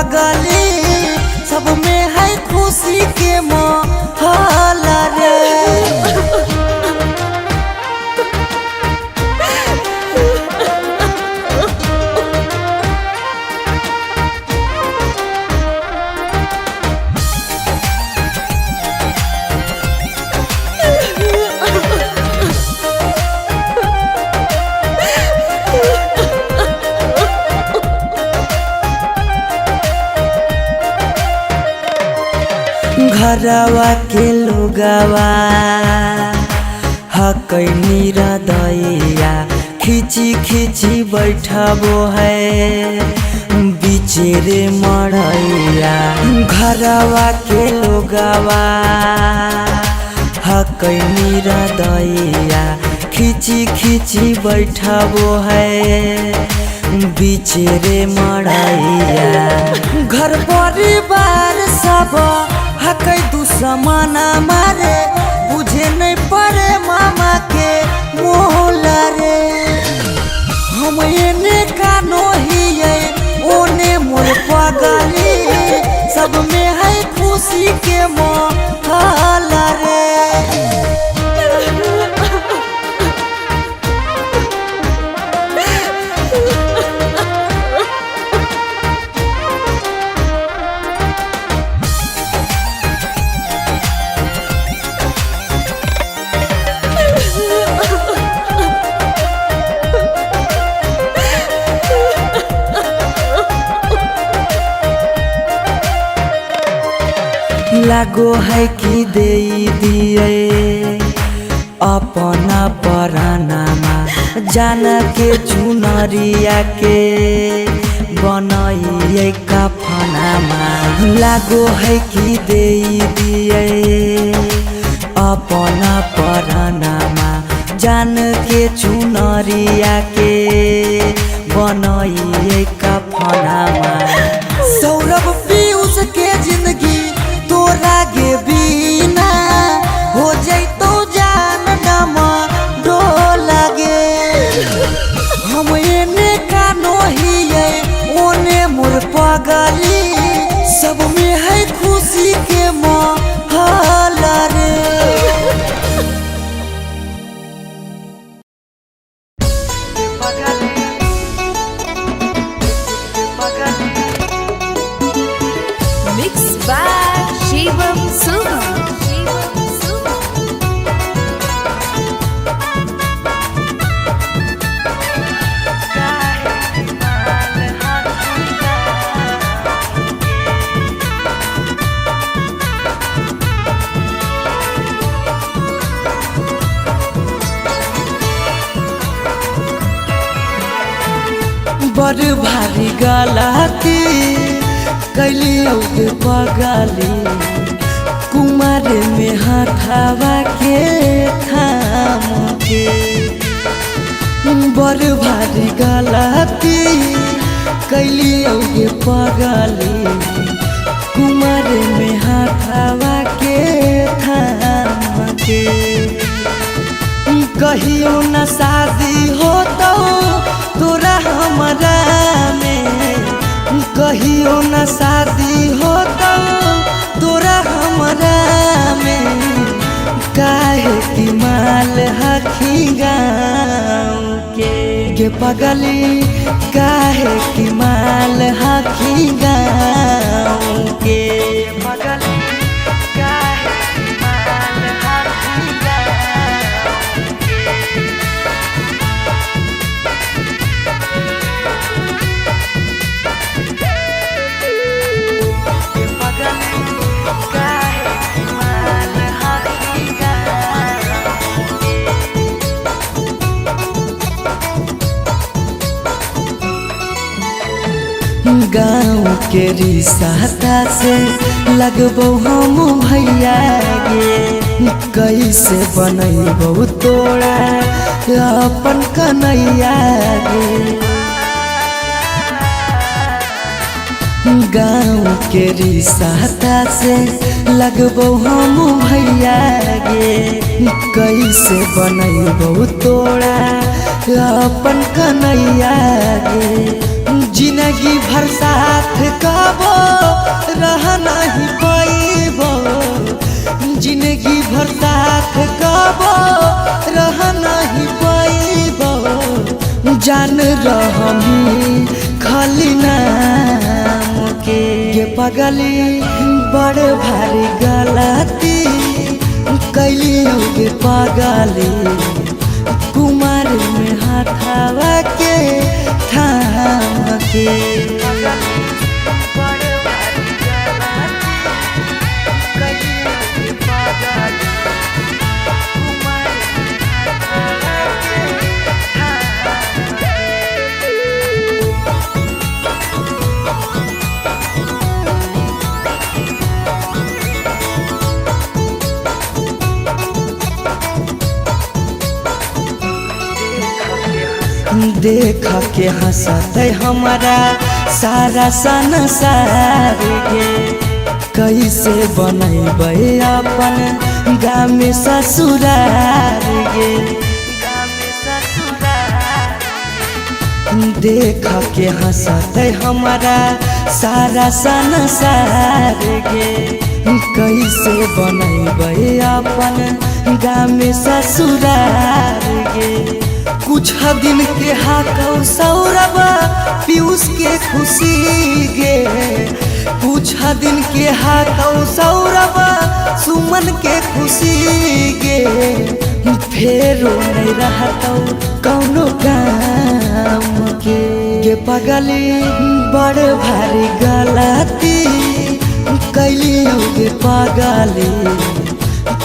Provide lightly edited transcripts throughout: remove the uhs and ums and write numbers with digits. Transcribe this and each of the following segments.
पगली सब में है खुशी के माहौल रे। घरवा के लोगवा हकैनी हृदया खिची खिची बैठबो है बिचेरे मड़ैया। घरवा के लोगवा हकैनी हृदया खिची खिची बैठबो है बिचेरे मड़ैया। घर परिवार सब हकै दुश्मन मारे बुझे नहीं पड़े मामा के मोहल रे। हम एने कानो हिये ओने मोर पगली सब में है खुशी के माहौल रे। लागो है कि दे दिए अपना परानामा जान के चुनरिया के बनाइए कफनामा। लागो है कि दे दिए अपना परानामा जान के चुनरिया के बनाइए कफनामा। सौरभ पीयूष के जिंदगी तोरा गे बिना हो जैतो जान डमा डोल गे। हम एने कानो हिये ओने मोर पगली सब में है खुशी के माहौल रे। Mixed by Shivam Suba. बड़ भारी गलती कैली पगली कुमार में हथावा के थाम के। बड़ भारी गलती कैली पगली कुमार में हथावा के थाम के। कहियो न शादी हो तो तोरा हमरा में कहियो न शादी हो तो तोरा हमरा में। काहे की माल हखी गाँव के गे पगली काहे की माल हखी गाँव के पगली काहे की माल हखी गाँव के। गाँव के रिश्ता से लगबो हम भैया गे। कैसे बनैबो तोरा अपन कन्हैया गे। गाँव के रिश्ता से लगबो हम भैया गे। कैसे बनैबो तोरा अपन कन्हैया गे। जिंदगी भर साथ कबो रह नहीं पाइबो, जिंदगी भर साथ कबो रह नहीं पाइबो। जान रहमी खाली नाम के पगली बड़ भारी गलती कैली होगे पगली, कुमार में हाथावा के थाम के। देख के हंसत हमारा सारा संसार गे, कैसे बनैबे अपन गाँव में ससुरार गे। देख के हंसत हमारा सारा संसार गे, कैसे बनैबे अपन गाँव में ससुरार गे। कुछ दिन के हाकौ सौरभ पीयूष के खुशी गे, कुछ दिन के हाकौ सौरभ सुमन के खुशी गे। फेरो नहीं रहतौ कौनो काम के पगली बड़ भारी गलती कैली होगे पगली,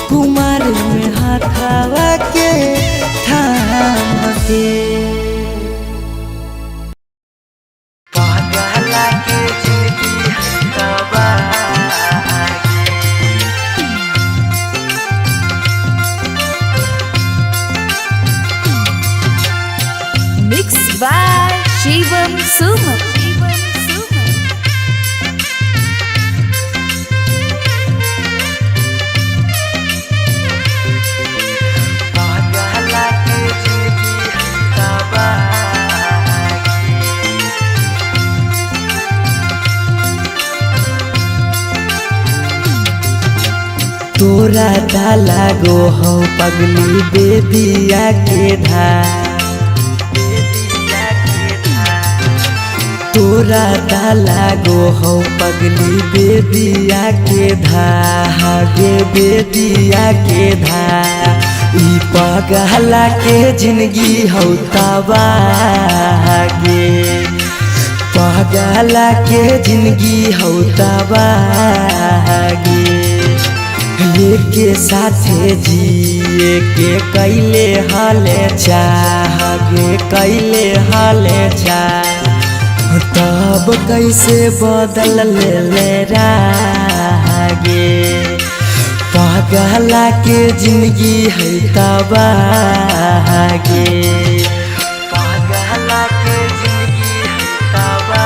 कुमार में हाथावा के थाम के। पगला के जिंदगी Mixed by Shivam Suman. तोरा डाला गो हो पगली बेदिया के धार, तोरा डाला गो हो पगली बेदिया के धागे, बेदिया के धार। ई पगला के जिंदगी हो तबागे, पगला के जिंदगी हो तबागे। के साथे जिए के कैले हाले चाहगे, कैले हाले चाह तब कैसे बदल ले रागे। पगला के जिंदगी है तबागे, पगला के जिंदगी है तबागे।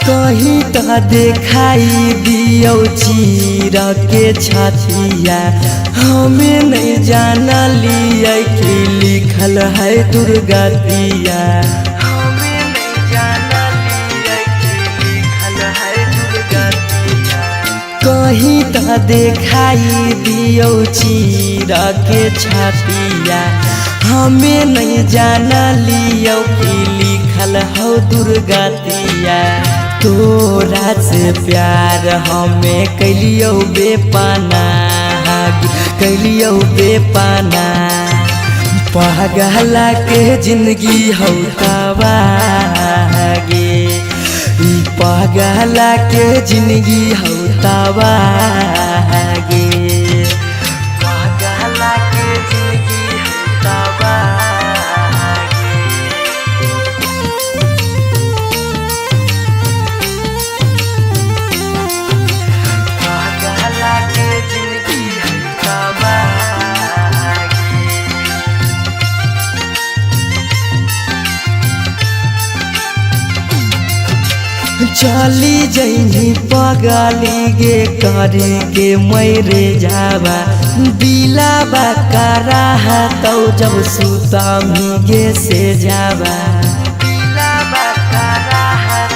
कहीं तो दिखाई दियो चीर के छतिया, हमें नहीं जाना लिया कि लिखल है दुर्गतिया, हमें नहीं जाना लिया कि लिखल है दुर्गतिया। कहीं तो दिखाई दियो चीर के छतिया, हमें नहीं जाना लियो कि लिखल हो दुर्गतिया। तोरा से प्यार हमें कैलियो बेपाना, कैलियो बेपाना। पगला के जिंदगी हो तबागे, पगला के जिंदगी हो तबागे, पगला के जिंदगी हो तबागे। पगला के जिंदगी हो तबागे। चली जैनी पगली गे करे के मैरे जावा दिलाबा करा तौ जब सुतमी गे से जावा दिलाबा करा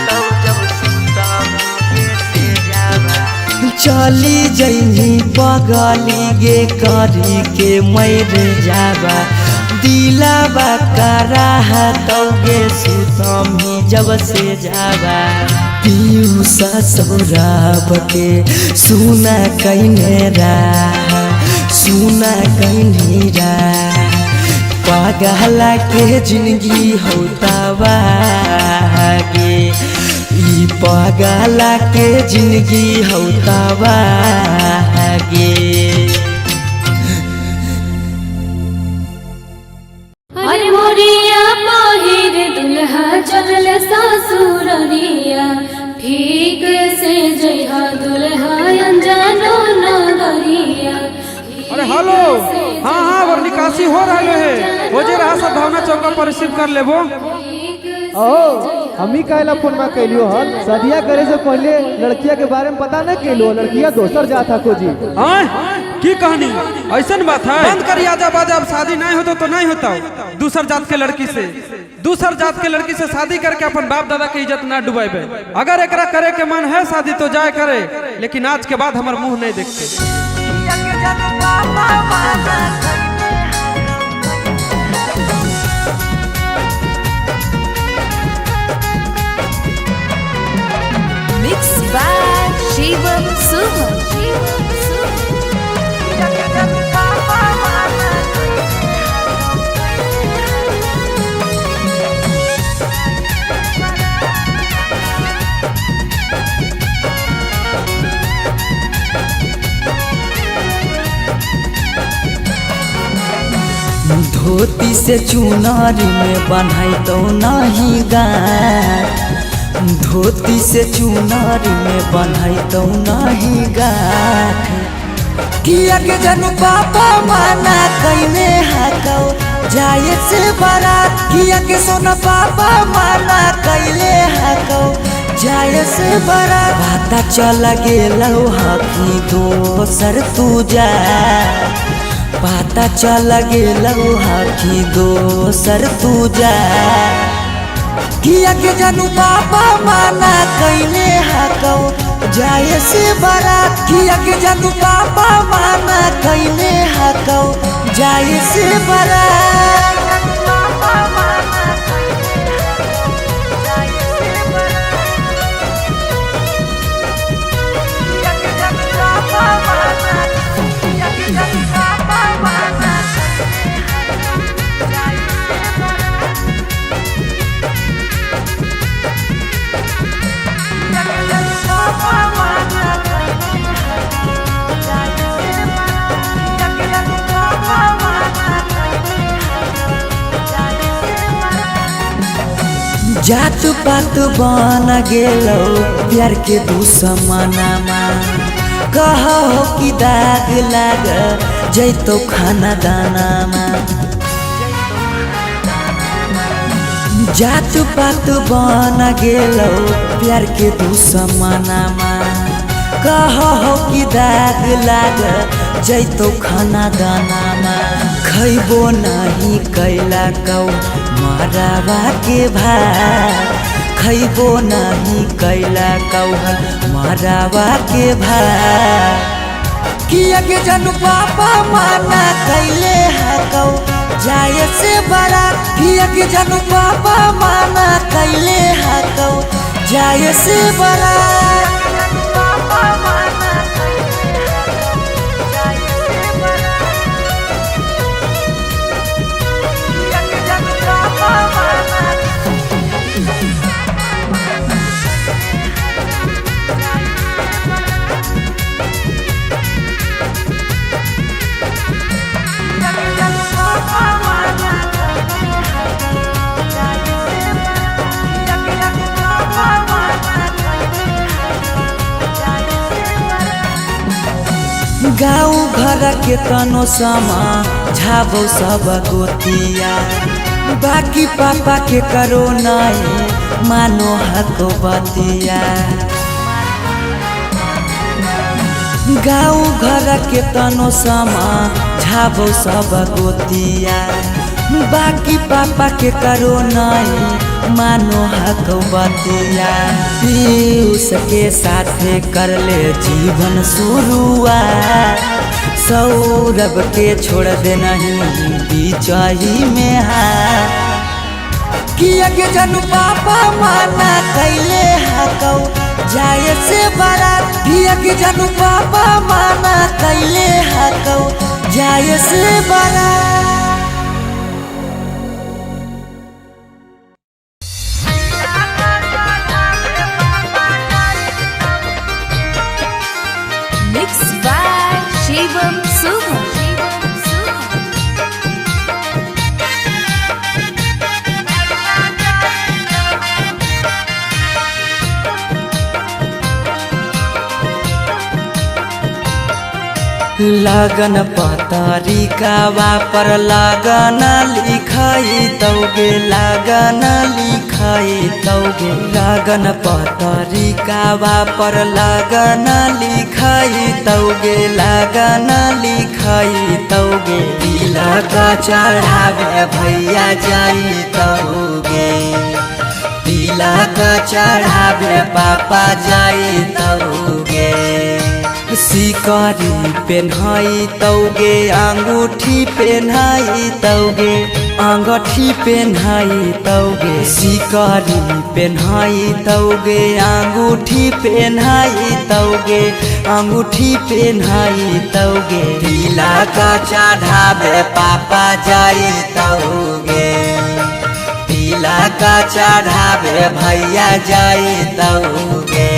तौ जब सुतमी गे से जावा चली जैनी पगली गे करे के मैरे जावा दिलाबा करा तौ गे सुतमी जब से जावा पीयूषा सौराब के सुना कहने सुना कहनी पागला के जिंदगी होता गे ई पागला के जिंदगी होता गे। अरे मोरिया पहिर दुल्हा चल ससुरिया ठीक से जइहा दुल्हा अनजानो नगरिया। अरे हेलो, हाँ हाँ और निकासी हो रहे है, हो जे रहा सब भावना चौका पर रिसीव कर लेबो। हमी कहला फोन में कैलियो हल शादिया करे से पहले लड़किया के बारे में पता न कैलो, लड़किया दोसर जात को जी। की कहानी ऐसा बात है? बंद करिए आजा बाजा, अब शादी नहीं होता तो नहीं होता। दूसर जात के लड़की से शादी करके अपन बाप दादा के इज्जत ना डुबाइबे। अगर एकरा करे के मन है शादी तो जाए करे, लेकिन आज के बाद हमार मुंह नहीं देखते। Mixed by Shivam Sumam. धोती से चुनारी में बन्हाई तो नहीं गाय, धोती से चुनारी में बन्हाई तो नहीं गाय। किया के जनू पापा माना कहने हकौ जाए से बारात, किया के सोना पापा माना कहले हकौ जाए से बारात। पता चल गेलौ हकी दोसर तू जा, पता चल गेलौ हकी दोसर तू जा। किया के जानू पापा माना कहने हकौ जाए से बारात, किया के जानू पापा माना कहने हकौ जाए से बारात। जात पात बन गेलो प्यार के दुश्मनमा, कहो कि दाग लाग जैतो खाना दानामा। जात पात बन गेलो प्यार के दुश्मनमा, कहो कि दाग लाग जैतो खाना दानामा। खैबो नहीं कैला कौ मरावा के भात, खैबो नहीं कैला कौ मरावा के भात। किया के जानू पापा माना कैले हकौ जाए से बारात, किया के जानू पापा माना कैले हकौ जाए से बारात। गाँव घर के तनो समा झाबो सब गोतिया, बाकी पापा के करो नहीं मानो हक बतिया। गाँव घर के तनो समा झाबो सब गोतिया। बाकी पापा के करो नहीं मानो हक बतिया। पीयूष के साथ कर ले जीवन शुरुआत। सौरभ के छोड़ दे नहीं बिचाही में हाथ। किया के जानू पापा माना कैले हकौ जाए से बारात। किया के जानू पापा माना कैले हकौ जाए से बारात। Mixed by Shivam Suman. लगन पतरिकावा पर लगन लिखाई तौगे। लगन लिखाई तौगे। लगन पतरिकावा पर लगन लिखाई तौगे। लगन लिखाई तौगे। तिलक चढ़ावे भैया जाई तौगे। तिलक चढ़ावे पापा जाई तौगे। सिकरी पेन्हाई तौगे। अंगूठी पेन्हाई तौगे। अंगूठी पेन्हाई तौगे। सिकरी पेन्हाई तौगे। अंगूठी पेन्हाई तौगे। अंगूठी पेन्हाई तौगे। तिलक चढ़ावे पापा जाई तौगे। तिलक चढ़ावे भैया जाई तौगे।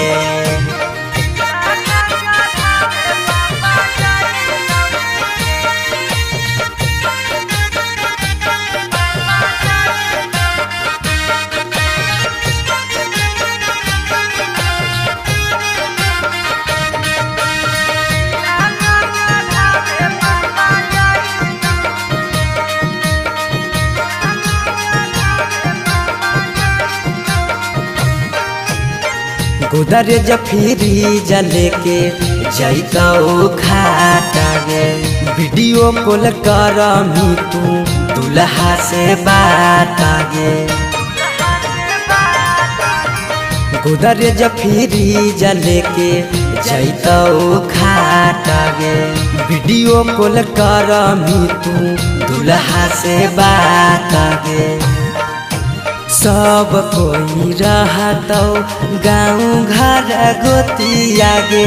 गोदरेज फ्रिज लेके जैतौ खाटा गे। वीडियो कॉल करमी तू दुल्हा से बात गे। गोदरेज फ्रिज लेके जैतौ खाटा गे। वीडियो कॉल करमी तू दुल्हा से बात गे। सब कोई रहतौ गाँव घर गोतिया गे।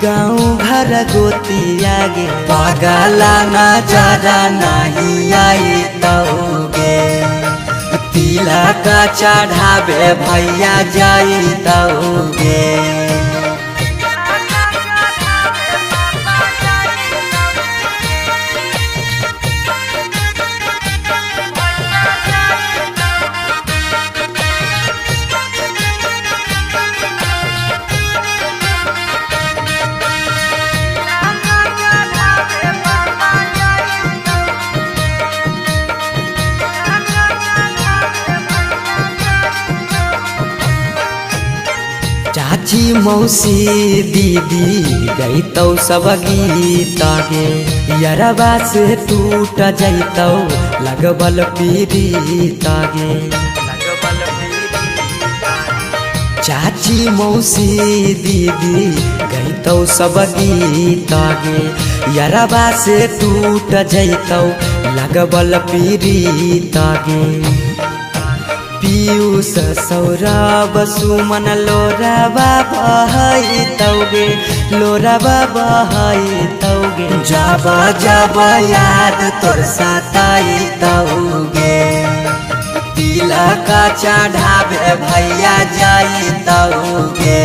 गाँव घर गोतिया गे। पगला नजर नहीं आई तौगे। तिलक चढ़ावे भैया जाई तौगे। चाची मौसी दीदी गईतौ सब गीत गे। यरबा से टूट जैतौ लगबल पीड़ित गे। चाची मौसी दीदी गईतौ सब गीत गे। यरबा से टूट जैतौ लगबल पीड़ित गे। पीयूष सौरभ सुमन लोराबा बहाई तौगे। लोराबा बहाई तौगे। जब जब याद तोर सताई तौगे। तिलक चढ़ावे भैया जाई तौगे।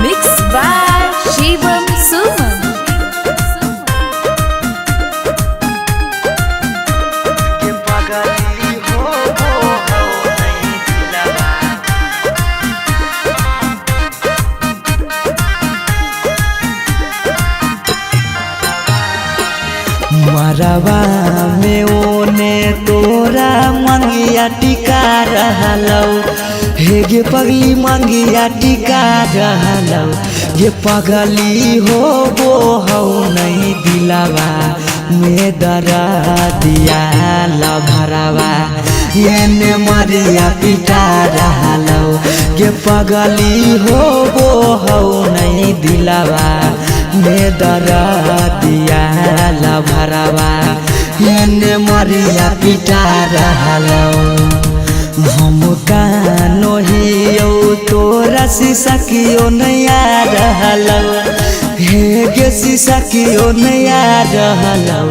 Mixed by Shivam Suman. घरवा में ओने तोरा मंगिया टिका रहलौ हे गे पगली मंगिया टिका रहलौ ये पगली हो वो हौ नहीं दिलावा में दरा दिया लभरावा ये मरिया पिटा रहलौ ये पगली हो वो हौ नहीं दिलावा में दरा दिया लभरावा ये मरिया पिटा रहलौ हम कानो हियो तोरा शीशा कियो नया रहलौ हे गे शीशा कियो नया रहलौ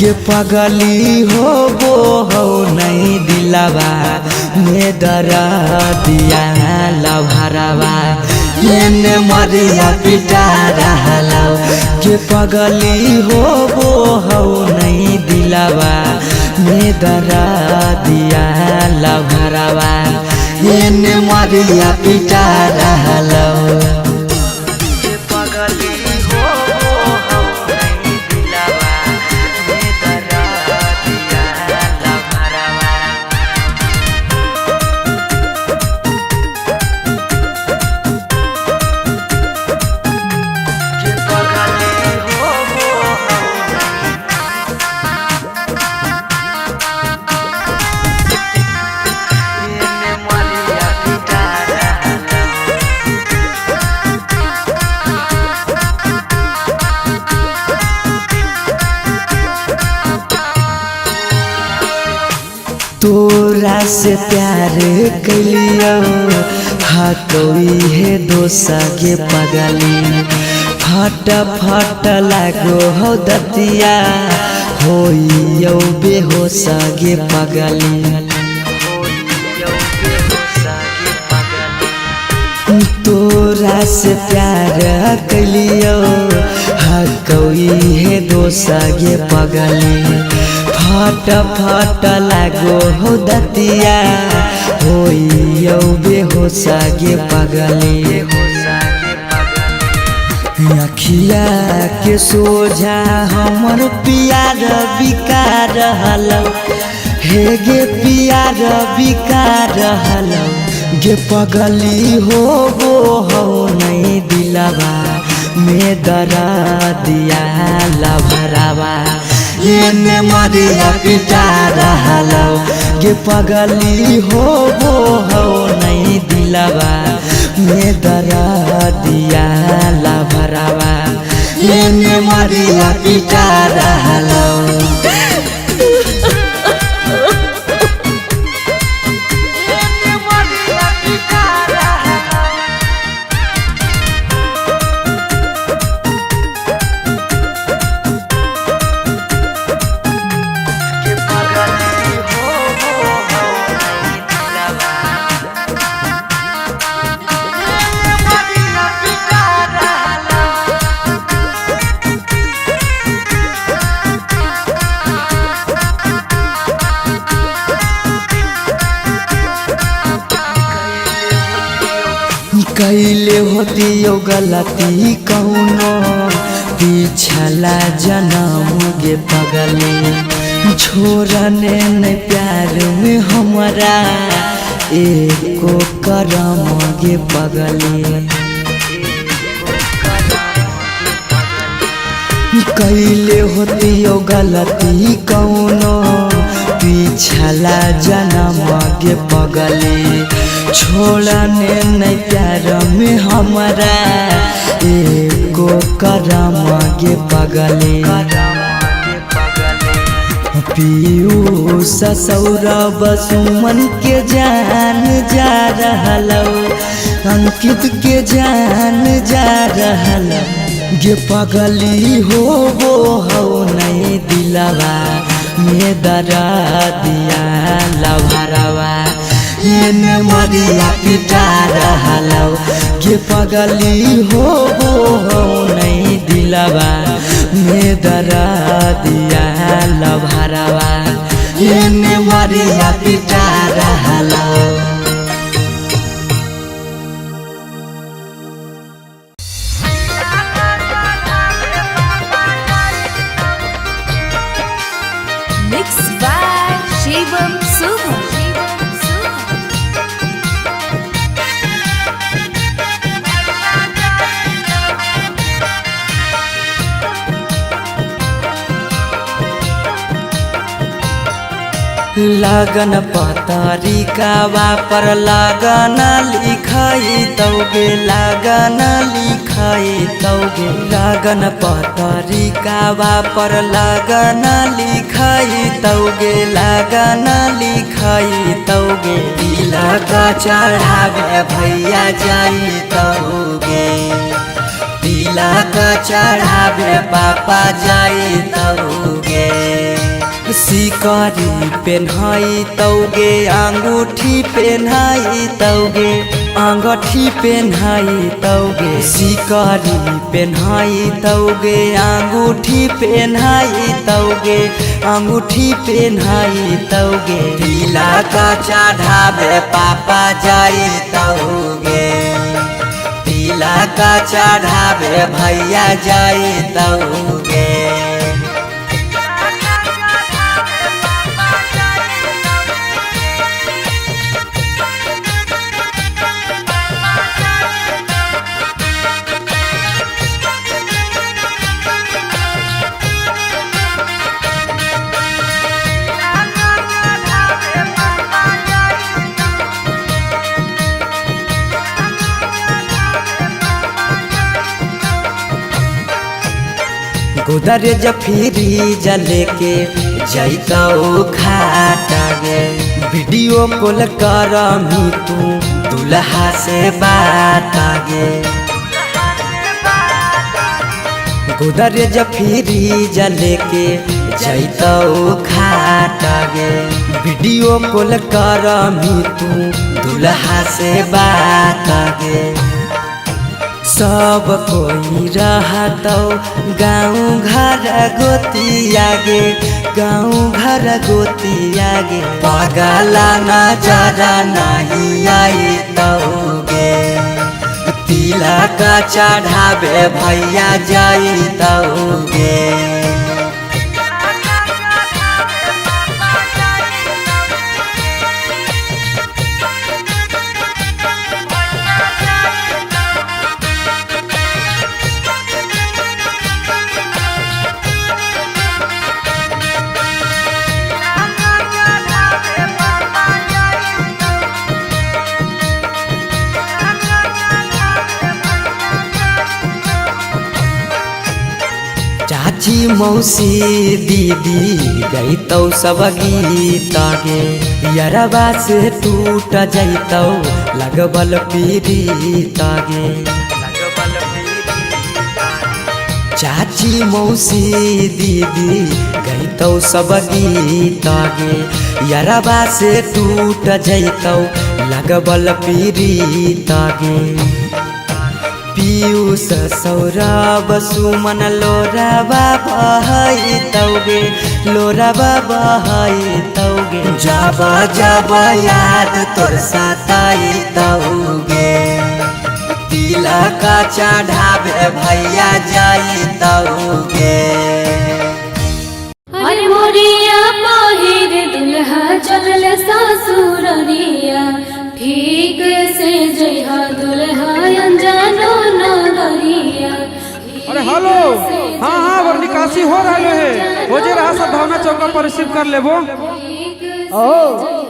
ये पगली हो वो हो नहीं दिलावा में दरा दिया लभरावा ये मरिया पिटा रहलौ ये पगली हो वो हो नहीं दिलावा में दरा दिया लभरावा ये मरिया पिटा रहलौ ये पगली हो वो हो नहीं दिलावा में दरा दिया लभरावा ये पगली हो वो तोरा से प्यार कलियो हाँ कोई है दोसा के पगली फट फट लागो हो दतिया होइयो बेहोश गे पगली तोरा से प्यार कलियो हाँ कोई है दोसा गे पगली फट फट लागो हो दतिया होइयो बेहोश गे पगली अखिया के सोझा हमर पियार बिका रहलौ हे गे पियार बिका रहलौ गे पगली हो वो हो नहीं दिलावा में दरा दिया लभरावा ये मरिया पिटा रहलौ गे पगली हो वो हो नहीं दिलावा में दरा दिया लभरावा ये मरिया पिटा रहलौ कैले होती यो गलती कौनो पिछला जन्म गे पगली छोड़ने न प्यार में हमरा एको करम गे पगली कैले होती यो गलती कौनो पिछला जन्म गे पगली छोड़ने नहीं प्यार में हमरा एको करम गे पगली पीयूष सौरभ सुमन के जान जा रहलौ अंकित के जान जा रहलौ गे पगली हो वो हो नहीं दिलावा में दरा दिया लभरावा ये मरिया पिटा रहलौ गे पगली हो वो हो नहीं दिलावा में दरा दिया लभरावा ये मरिया पिटा रहलौ। लगन पतरिकावा पर लगन लिखाई तौगे लगन लिखाई तौगे लगन पतरिकावा पर लगन लिखाई तौगे लगन लिखाई तौगे तिलक चढ़ावे भैया जाई तौगे तिलक चढ़ावे पापा जाई तौगे सिकरी पेन्हाई तौगे अंगूठी पेन्हाई तौगे अंगूठी पेन्हाई तौगे सिकरी पेन्हाई तौगे अंगूठी पेन्हाई तौगे अंगूठी पेन्हाई तौगे तिलक चढ़ावे पापा जाई तौगे तिलक चढ़ावे भैया जाई तौगे गोदरेज फ्रिज लेके जैतौ खाटा गे वीडियो कॉल करमी तू दुल्हा से बात गे गोदरेज फ्रिज लेके जैतौ खाटा गे वीडियो कॉल करमी तू दुल्हा से बात गे सब कोई रहतौ गाँव घर गोतिया गे गाँव घर गोतिया गे पगला नजर नहीं आई तौगे तिलक चढ़ावे भैया जाई तौगे चाची मौसी दीदी गईतौ सब गीत गे यरबा से टूट जैतौ लगबल पीड़ित गे चाची मौसी दीदी गईतौ सब गीत गे यरबा से टूट जैतौ लगबल पीड़ित गे पीयूष सौरभ सुमन लोराबा बहाई तौगे लोराबा बहाई तौगे जब जब याद तोर सताई तौगे तिलक चढ़ावे भैया जाई तौगे अरे मोरिया पहिर दुल्हा चलल ससुररिया ठीक से जइहा दुल्हा अनजानो नगरिया। अरे हेलो हाँ हाँ और निकासी हो रहा है हो जे रहा सब भावना चौका पर रिसीव कर लेबो।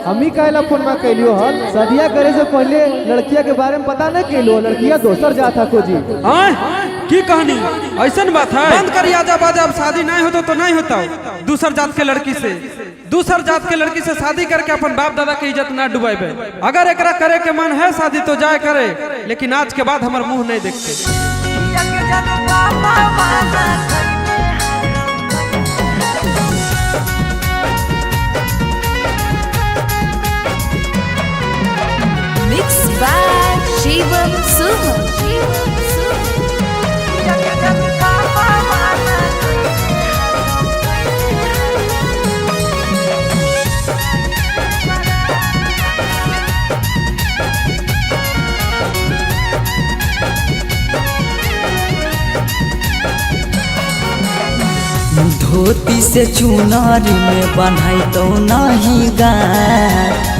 हमी कहला फोन में कैलियो हल शादिया करे से पहले लड़किया के बारे में पता नहीं कैलो लड़किया दोसर जात था खोजी की कहानी ऐसा बात है बंद करिए आजा बाजा शादी नहीं होता तो नहीं होता दूसर जात के लड़की से शादी करके अपन बाप दादा के इज्जत ना डुबाइबे। अगर एकरा करे के मन है शादी तो जाए करे लेकिन आज के बाद हमार मुंह नहीं देखते। Mixed by Shivam Suham. धोती से चुनारी में बन्हाई तो नहीं गाठ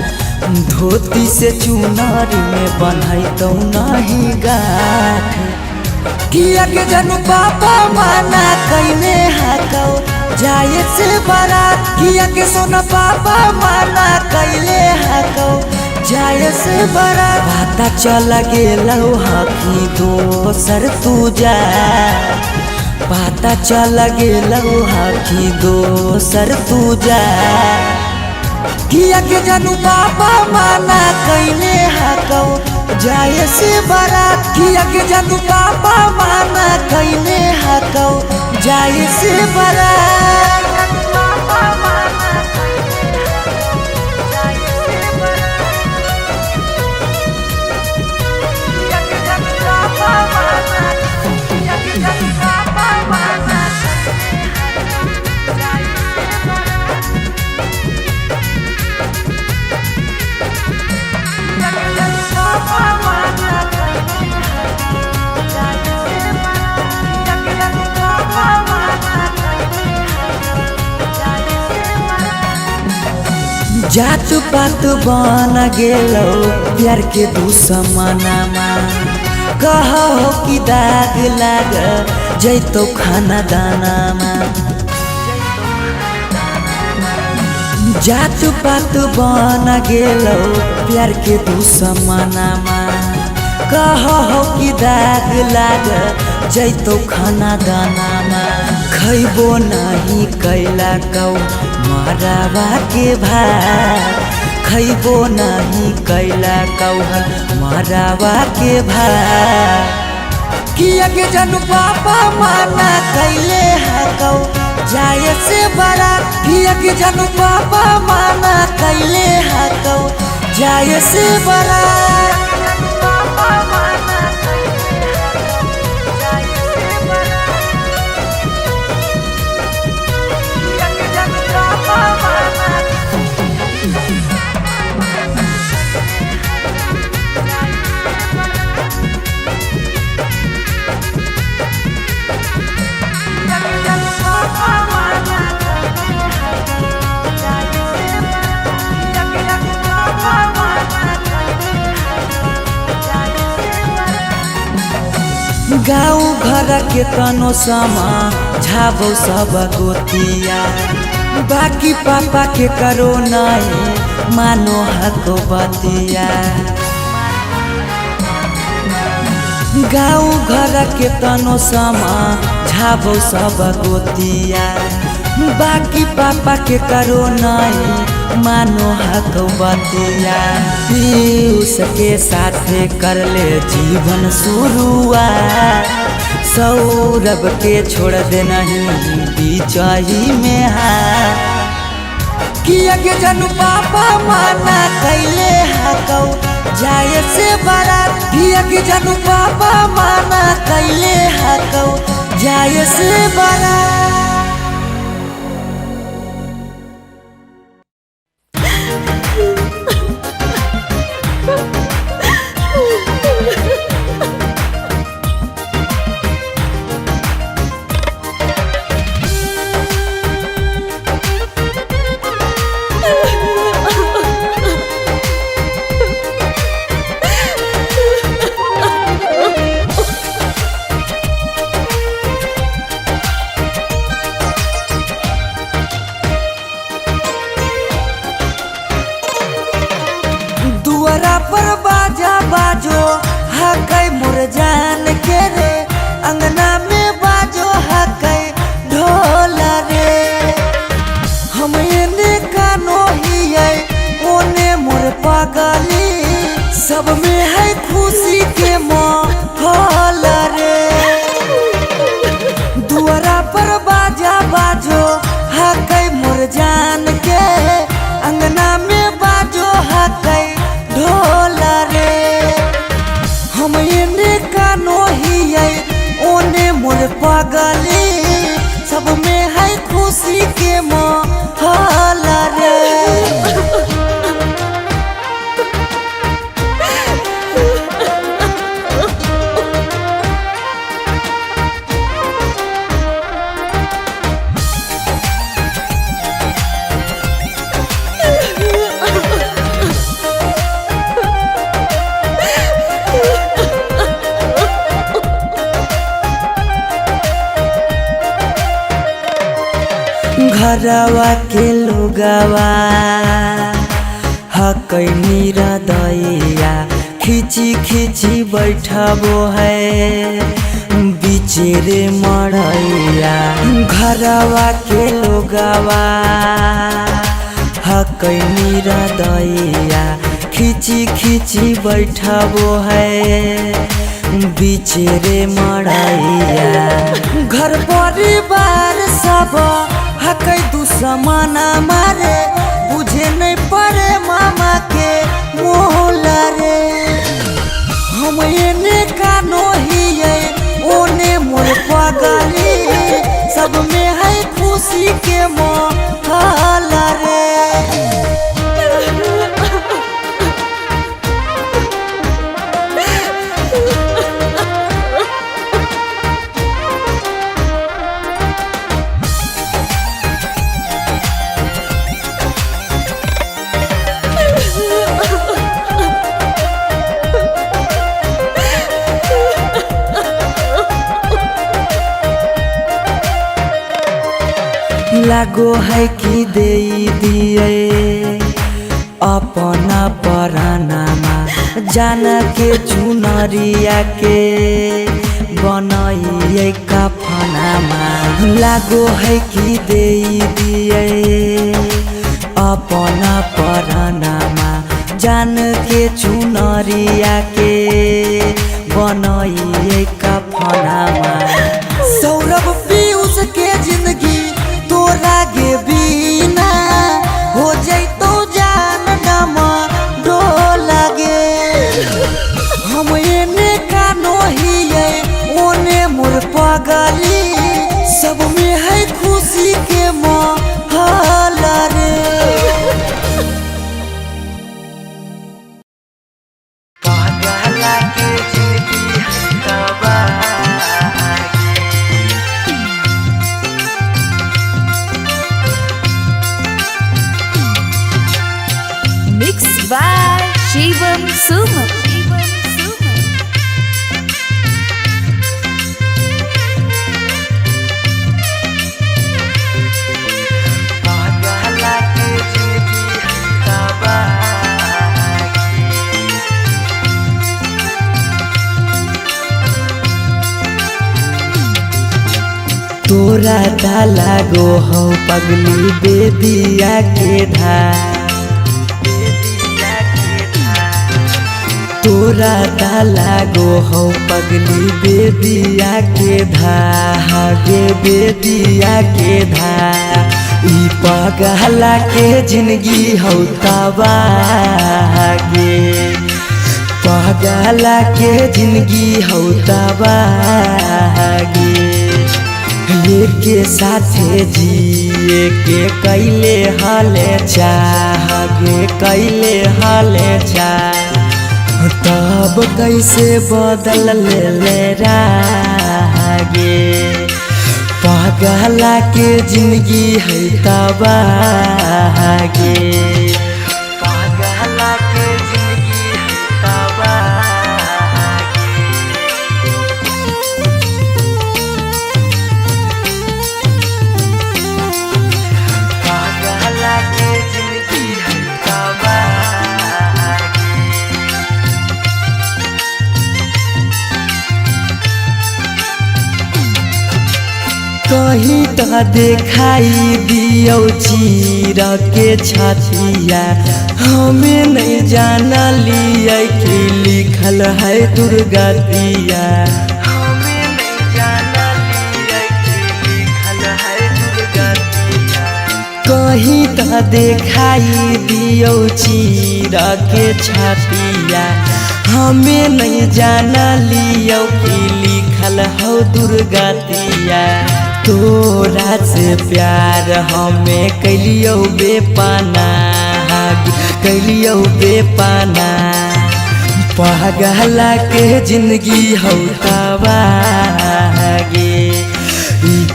धोती से चुनारी में बन्हाई तो नहीं गाठ किया के जनु पापा माना कइने हाकौ जाए से बारात किया के सोना पापा माना कैले हको जाए से बारात पता चल गेलौ हकी दोसर तू जा पता चल गेलौ हकी दोसर तू जा किया के जानू पापा माना कैले हको जाए से बारात किया के जानू पापा माना कैले हको जाए से बारात जात पात बन गेलो प्यार के दुश्मनमा कहो कि दाग लाग जैतो खाना दानामा जात पात बन गेलो प्यार के दुश्मनमा कहो कि दाग लाग जैतो खाना दानामा खैबो नहीं कैला कौ मरावा के भात खैबो नहीं कैला कौहल मरावा के भात किया के जानू पापा माना कैले हको जाए से बारात किया के जानू पापा माना कैले हको जाए से बारात गाँव घर के तनो समा झाबो सब गोतिया बाकी पापा के करो नहीं मानो हको बतिया गाँव घर के तनो समा झाबो सब गोतिया बाकी पापा के करो नहीं मानो हको बतिया पीयूष के साथे कर ले जीवन शुरुआत सौरभ के छोड़ दे नहीं बीचही में हाथ किया के जानू पापा माना कैले हको जाए से बारात किया के जानू पापा माना कैले हको जाए से बारात पर बाजा बाजो हकै मोर जान के रे अंगना में बाजो हकै ढोल रे हम एने कानो हियै ओने मोर पागली सब में है खुशी के माहौल रे दुआरा पर बाजा बाजो हकै मोर जान के अंगना में बाजो हकै ढोल रे हम एने कानो हियै ओने मोर पागली सब में है खुशी के माहौल रे घरवा के लोगवा हकै मेरा दैया खिची खिची बैठबो है बिचेरे मड़ैया। घरवा के लोगवा हकै मेरा दैया खिची खिची बैठबो है बिचेरे मड़ैया। घर परिवार सब हकै दुश्मना मारे बुझे नहीं पड़े मामा के मोहला रे। हम एने कानो हिये ओने मोर पगली सब में है खुशी के मोहला रे। लागो है कि दे दिए अपना परानामा जान के चुनरिया के बनाइए कफनामा। लागो है कि दे दिए अपना परानामा जान के चुनरिया के बनाइए कफनामा। सौरभ पीयूष के जिंदगी तोरा गे बिना हो जैतो जान डमा डोला गे। हम एने कानो हिये ओने मोर पगली सब में है खुशी के मोहला रे। पागला के जिंदगी तबाह Mixed by Shivam Suman. पागला के जिंदगी तबाह तोरा दा लागो हो पगली बेदिया के धार। तोरा दा लागो हो पगली बेदिया के धागे बेदिया के धाग। ई पगला के जिंदगी हो तबागे पगला के जिंदगी हो तबागे। के साथे जिए के कैले हाले चाहे कैले हाले चाह तब कैसे बदल ले रागे। पागला के जिंदगी है तबागे पागला के जिंदगी है तबागे। पागला के जिंदगी है तबागे। कहीं तो दिखाई दियो चीर के छतिया हमें नहीं जाना लिया कि लिखल है दुर्गतिया। हमें नहीं जाना लिया कि लिखल है दुर्गतिया। कहीं तो दिखाई दियो चीर के छतिया हमें नहीं जाना लियो कि लिखल हो दुर्गतिया। तोरा से प्यार हमें कैलियो बेपाना कैलियो बेपाना। पागला के जिंदगी हो तबागे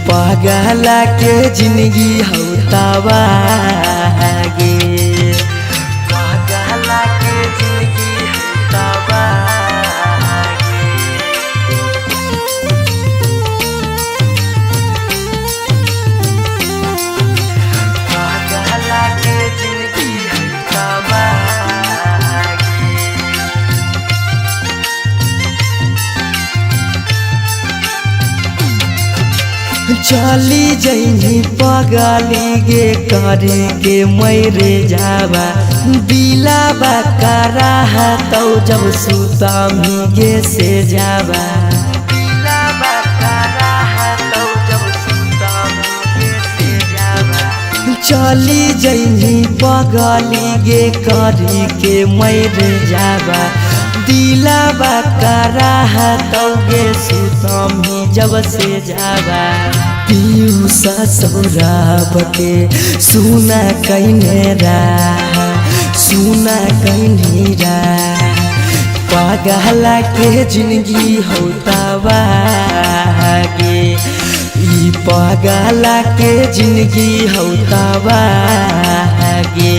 पागला के जिंदगी हो तबागे। पागला के जिंदगी हो तबागे। चली जइनी पगली गे करे के मैरे जावा दिलाबा करा तौ जब सुतमी गे से जावा दिलाबा करा तौ जब सुतमी गे से जावा चली जइनी पगली गे करी के मैरे जावा दिलाबा करा तौ गे सुतमी जब से जावा पीऊ ससुराब के सुना कइने रा सुना कइने रा पागला के जिंदगी होतावा गे ई पागला के जिंदगी होतावा गे।